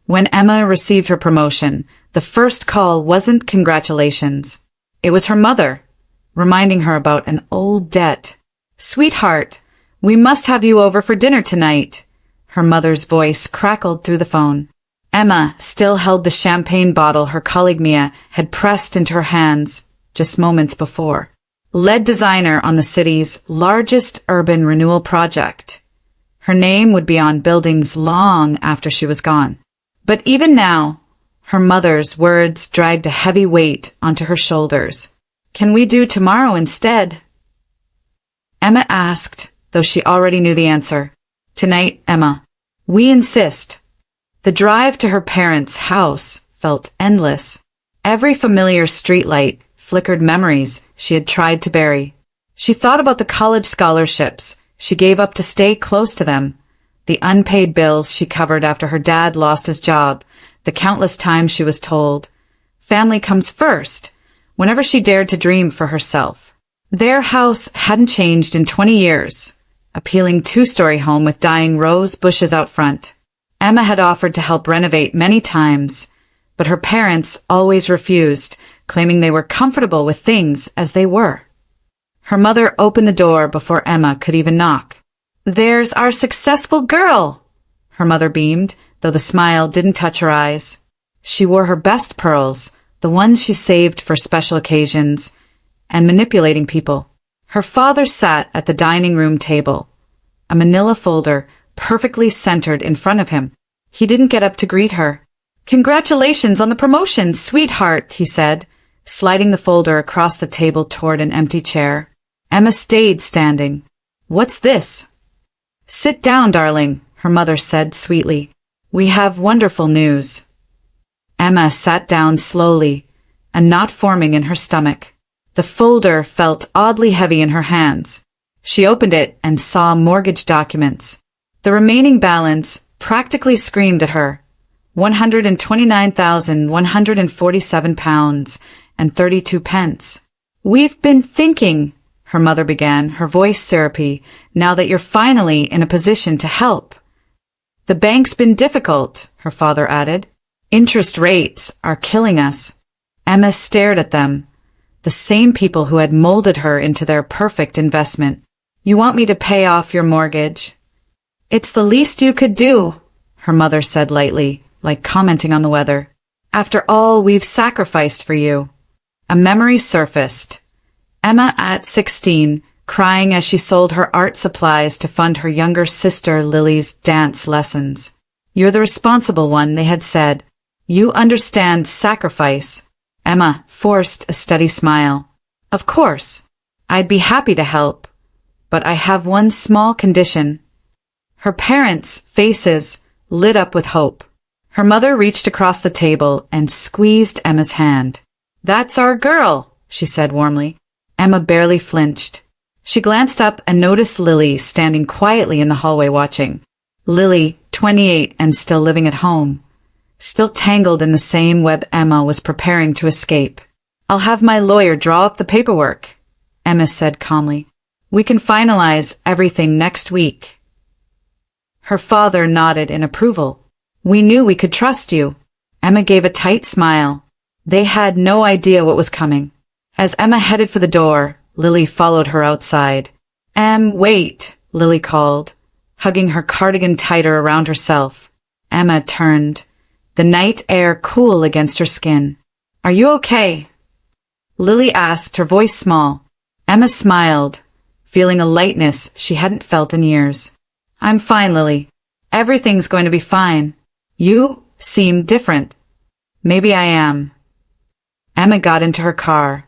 When Emma received her promotion, the first call wasn't congratulations. It was her mother, reminding her about an old debt. "Sweetheart, we must have you over for dinner tonight." Her mother's voice crackled through the phone. Emma still held the champagne bottle her colleague Mia had pressed into her hands just moments before. Lead designer on the city's largest urban renewal project. Her name would be on buildings long after she was gone. But even now, her mother's words dragged a heavy weight onto her shoulders. "Can we do tomorrow instead?" Emma asked, though she already knew the answer. "Tonight, Emma. We insist." The drive to her parents' house felt endless. Every familiar streetlight flickered memories she had tried to bury. She thought about the college scholarships she gave up to stay close to them, the unpaid bills she covered after her dad lost his job, the countless times she was told, "Family comes first," whenever she dared to dream for herself. Their house hadn't changed in 20 years, a peeling two-story home with dying rose bushes out front. Emma had offered to help renovate many times, but her parents always refused, claiming they were comfortable with things as they were. Her mother opened the door before Emma could even knock. "There's our successful girl!" Her mother beamed, though the smile didn't touch her eyes. She wore her best pearls, the ones she saved for special occasions, and manipulating people. Her father sat at the dining room table, a manila folder perfectly centered in front of him. He didn't get up to greet her. "Congratulations on the promotion, sweetheart," he said, sliding the folder across the table toward an empty chair. Emma stayed standing. "What's this?" "Sit down, darling," her mother said sweetly. "We have wonderful news." Emma sat down slowly, a knot forming in her stomach. The folder felt oddly heavy in her hands. She opened it and saw mortgage documents. The remaining balance practically screamed at her. £129,147.32. "We've been thinking," her mother began, her voice syrupy, "now that you're finally in a position to help." "The bank's been difficult," her father added. "Interest rates are killing us." Emma stared at them, the same people who had molded her into their perfect investment. "You want me to pay off your mortgage?" "It's the least you could do," her mother said lightly, like commenting on the weather. "After all we've sacrificed for you." A memory surfaced. Emma at 16, crying as she sold her art supplies to fund her younger sister Lily's dance lessons. "You're the responsible one," they had said. "You understand sacrifice." Emma forced a steady smile. "Of course, I'd be happy to help, but I have one small condition." Her parents' faces lit up with hope. Her mother reached across the table and squeezed Emma's hand. "That's our girl," she said warmly. Emma barely flinched. She glanced up and noticed Lily standing quietly in the hallway watching. Lily, 28 and still living at home, still tangled in the same web Emma was preparing to escape. "I'll have my lawyer draw up the paperwork," Emma said calmly. "We can finalize everything next week." Her father nodded in approval. "We knew we could trust you." Emma gave a tight smile. They had no idea what was coming. As Emma headed for the door, Lily followed her outside. Wait," Lily called, hugging her cardigan tighter around herself. Emma turned, the night air cool against her skin. "Are you okay?" Lily asked, her voice small. Emma smiled, feeling a lightness she hadn't felt in years. "I'm fine, Lily. Everything's going to be fine. You seem different." "Maybe I am." Emma got into her car,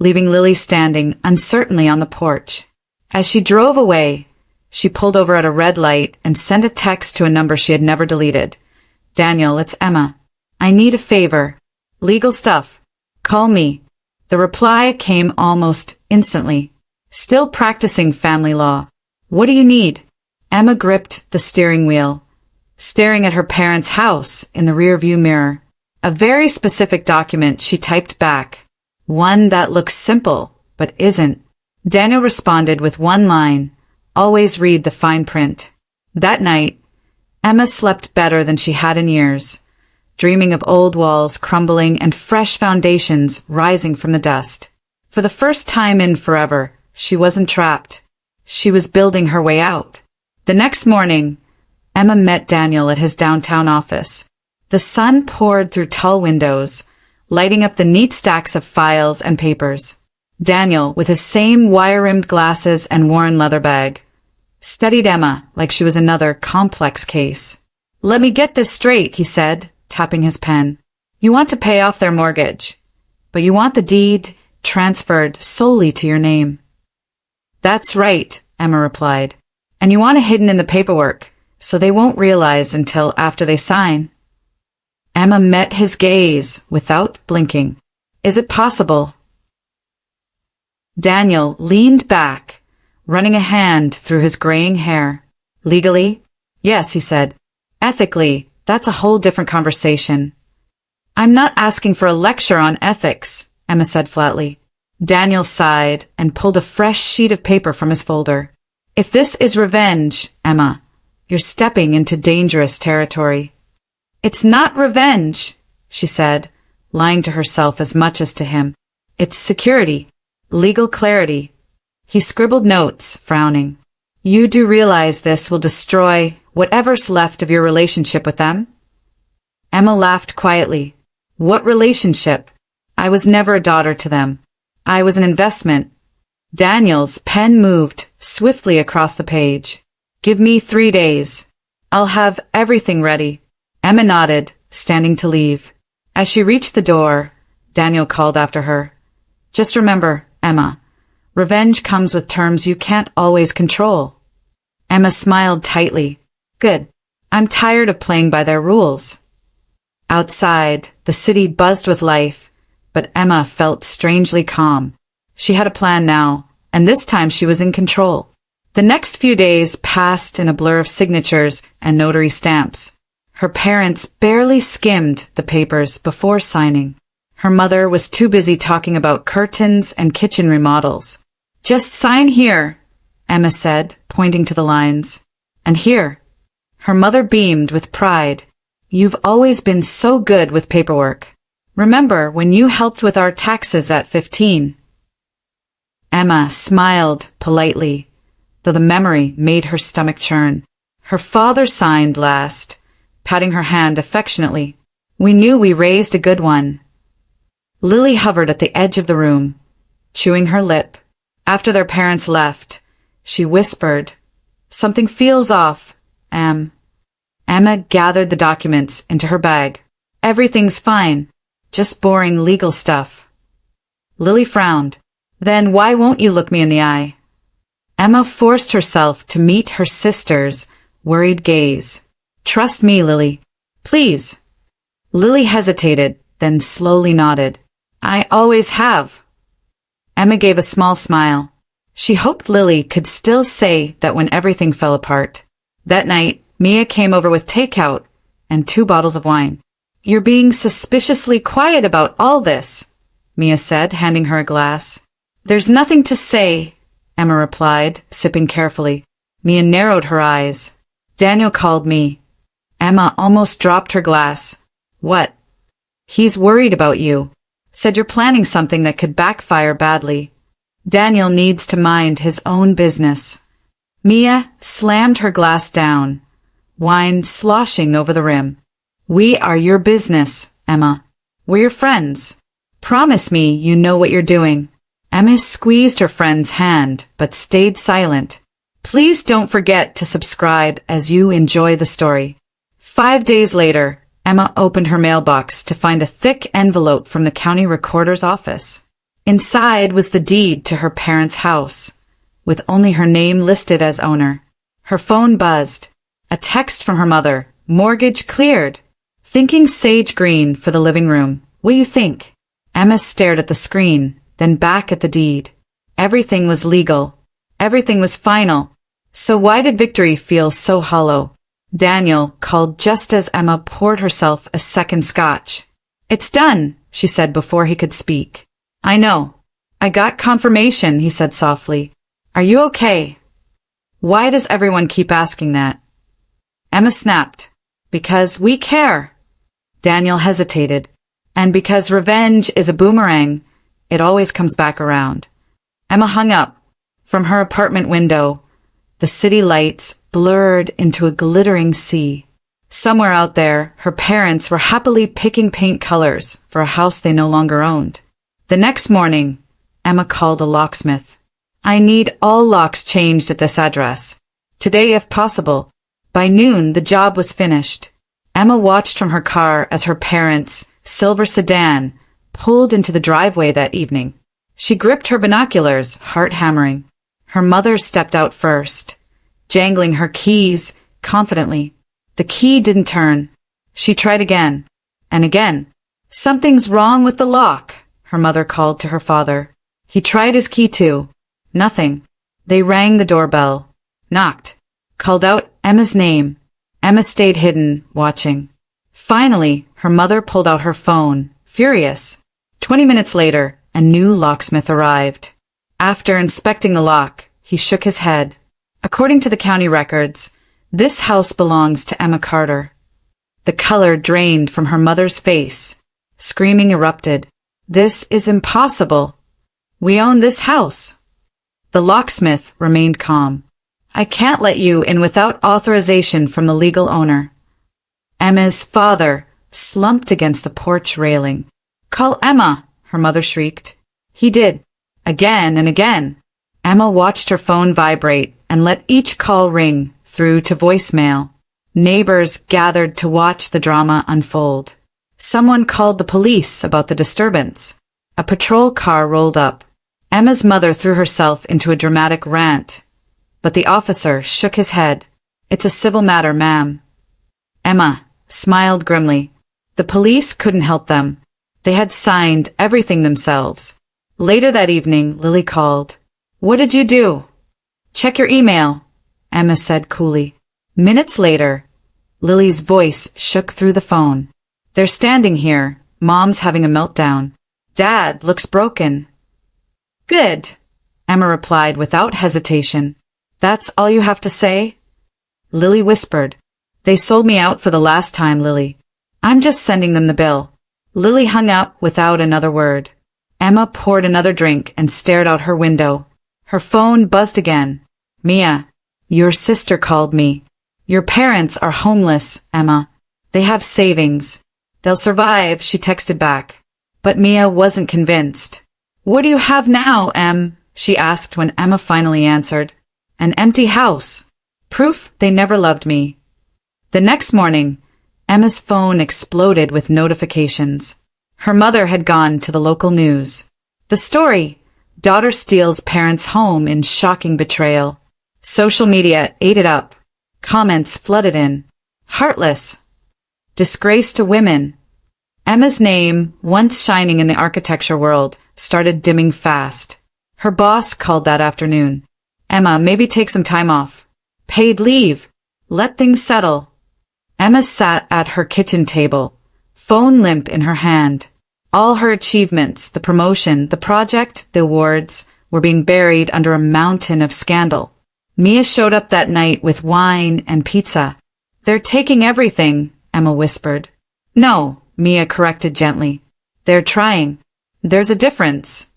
leaving Lily standing uncertainly on the porch. As she drove away, she pulled over at a red light and sent a text to a number she had never deleted. "Daniel, it's Emma. I need a favor. Legal stuff. Call me." The reply came almost instantly. "Still practicing family law. What do you need?" Emma gripped the steering wheel, staring at her parents' house in the rearview mirror. A very specific document she typed back. One that looks simple, but isn't. Daniel responded with one line, "Always read the fine print." That night, Emma slept better than she had in years. dreaming of old walls crumbling and fresh foundations rising from the dust. For the first time in forever, she wasn't trapped. She was building her way out. The next morning, Emma met Daniel at his downtown office. The sun poured through tall windows, lighting up the neat stacks of files and papers. Daniel, with his same wire-rimmed glasses and worn leather bag, studied Emma like she was another complex case. "Let me get this straight," he said, tapping his pen. "You want to pay off their mortgage, but you want the deed transferred solely to your name." "That's right," Emma replied. "And you want it hidden in the paperwork, so they won't realize until after they sign." Emma met his gaze without blinking. "Is it possible?" Daniel leaned back, running a hand through his graying hair. "Legally? Yes," he said. "Ethically, that's a whole different conversation." "I'm not asking for a lecture on ethics," Emma said flatly. Daniel sighed and pulled a fresh sheet of paper from his folder. "If this is revenge, Emma, you're stepping into dangerous territory." "It's not revenge," she said, lying to herself as much as to him. "It's security, legal clarity." He scribbled notes, frowning. "You do realize this will destroy whatever's left of your relationship with them?" Emma laughed quietly. "What relationship? I was never a daughter to them. I was an investment." Daniel's pen moved swiftly across the page. "Give me 3 days. I'll have everything ready." Emma nodded, standing to leave. As she reached the door, Daniel called after her. "Just remember, Emma, revenge comes with terms you can't always control." Emma smiled tightly. "Good. I'm tired of playing by their rules." Outside, the city buzzed with life, but Emma felt strangely calm. She had a plan now, and this time she was in control. The next few days passed in a blur of signatures and notary stamps. Her parents barely skimmed the papers before signing. Her mother was too busy talking about curtains and kitchen remodels. "Just sign here," Emma said, pointing to the lines. "And here." Her mother beamed with pride. "You've always been so good with paperwork. Remember when you helped with our taxes at 15? Emma smiled politely, though the memory made her stomach churn. Her father signed last, patting her hand affectionately. "We knew we raised a good one." Lily hovered at the edge of the room, chewing her lip. After their parents left, she whispered, "Something feels off, Em." Emma gathered the documents into her bag. "Everything's fine, just boring legal stuff." Lily frowned. "Then why won't you look me in the eye?" Emma forced herself to meet her sister's worried gaze. "Trust me, Lily. Please." Lily hesitated, then slowly nodded. "I always have." Emma gave a small smile. She hoped Lily could still say that when everything fell apart. That night, Mia came over with takeout and 2 bottles of wine. "You're being suspiciously quiet about all this," Mia said, handing her a glass. "There's nothing to say," Emma replied, sipping carefully. Mia narrowed her eyes. "Daniel called me." Emma almost dropped her glass. "What?" "He's worried about you. Said you're planning something that could backfire badly. Daniel needs to mind his own business." Mia slammed her glass down, wine sloshing over the rim. "We are your business, Emma. We're your friends. Promise me you know what you're doing." Emma squeezed her friend's hand, but stayed silent. "Please don't forget to subscribe as you enjoy the story." 5 days later, Emma opened her mailbox to find a thick envelope from the county recorder's office. Inside was the deed to her parents' house, with only her name listed as owner. Her phone buzzed. A text from her mother. "Mortgage cleared. Thinking sage green for the living room. What do you think?" Emma stared at the screen, then back at the deed. Everything was legal. Everything was final. So why did victory feel so hollow? Daniel called just as Emma poured herself a second scotch. "It's done," she said before he could speak. "I know. I got confirmation," he said softly. "Are you okay?" "Why does everyone keep asking that?" Emma snapped. "Because we care." Daniel hesitated. And because revenge is a boomerang, it always comes back around. Emma hung up. From her apartment window, the city lights blurred into a glittering sea. Somewhere out there, her parents were happily picking paint colors for a house they no longer owned. The next morning, Emma called a locksmith. I need all locks changed at this address. Today, if possible. By noon, the job was finished. Emma watched from her car as her parents' silver sedan pulled into the driveway that evening. She gripped her binoculars, heart hammering. Her mother stepped out first, jangling her keys confidently. The key didn't turn. She tried again, and again. Something's wrong with the lock, her mother called to her father. He tried his key too. Nothing. They rang the doorbell, knocked, called out Emma's name. Emma stayed hidden, watching. Finally, her mother pulled out her phone, furious. 20 minutes later, a new locksmith arrived. After inspecting the lock, he shook his head. According to the county records, this house belongs to Emma Carter. The color drained from her mother's face. Screaming erupted. This is impossible. We own this house. The locksmith remained calm. I can't let you in without authorization from the legal owner. Emma's father slumped against the porch railing. Call Emma, her mother shrieked. He did. Again and again. Emma watched her phone vibrate and let each call ring through to voicemail. Neighbors gathered to watch the drama unfold. Someone called the police about the disturbance. A patrol car rolled up. Emma's mother threw herself into a dramatic rant, but the officer shook his head. It's a civil matter, ma'am. Emma smiled grimly. The police couldn't help them. They had signed everything themselves. Later that evening, Lily called. What did you do? Check your email, Emma said coolly. Minutes later, Lily's voice shook through the phone. They're standing here. Mom's having a meltdown. Dad looks broken. Good, Emma replied without hesitation. That's all you have to say? Lily whispered. They sold me out for the last time, Lily. I'm just sending them the bill. Lily hung up without another word. Emma poured another drink and stared out her window. Her phone buzzed again. Mia, your sister called me. Your parents are homeless, Emma. They have savings. They'll survive, she texted back. But Mia wasn't convinced. What do you have now, Em? She asked when Emma finally answered. An empty house. Proof they never loved me. The next morning, Emma's phone exploded with notifications. Her mother had gone to the local news. The story: daughter steals parents' home in shocking betrayal. Social media ate it up. Comments flooded in. Heartless. Disgrace to women. Emma's name, once shining in the architecture world, started dimming fast. Her boss called that afternoon. Emma, maybe take some time off. Paid leave. Let things settle. Emma sat at her kitchen table, phone limp in her hand. All her achievements, the promotion, the project, the awards, were being buried under a mountain of scandal. Mia showed up that night with wine and pizza. They're taking everything, Emma whispered. No, Mia corrected gently. They're trying. There's a difference.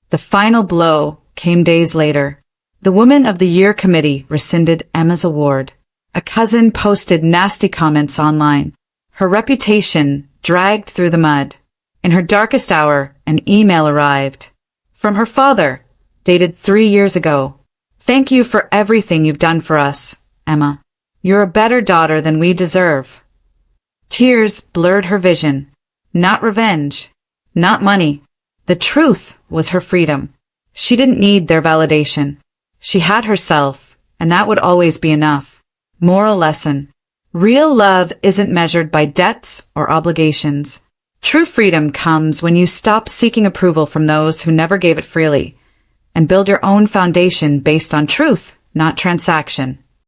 The final blow came days later. The Woman of the Year committee rescinded Emma's award. A cousin posted nasty comments online. Her reputation dragged through the mud. In her darkest hour, an email arrived. From her father, dated 3 years ago. Thank you for everything you've done for us, Emma. You're a better daughter than we deserve. Tears blurred her vision. Not revenge. Not money. The truth was her freedom. She didn't need their validation. She had herself, and that would always be enough. Moral lesson. Real love isn't measured by debts or obligations. True freedom comes when you stop seeking approval from those who never gave it freely, and build your own foundation based on truth, not transaction.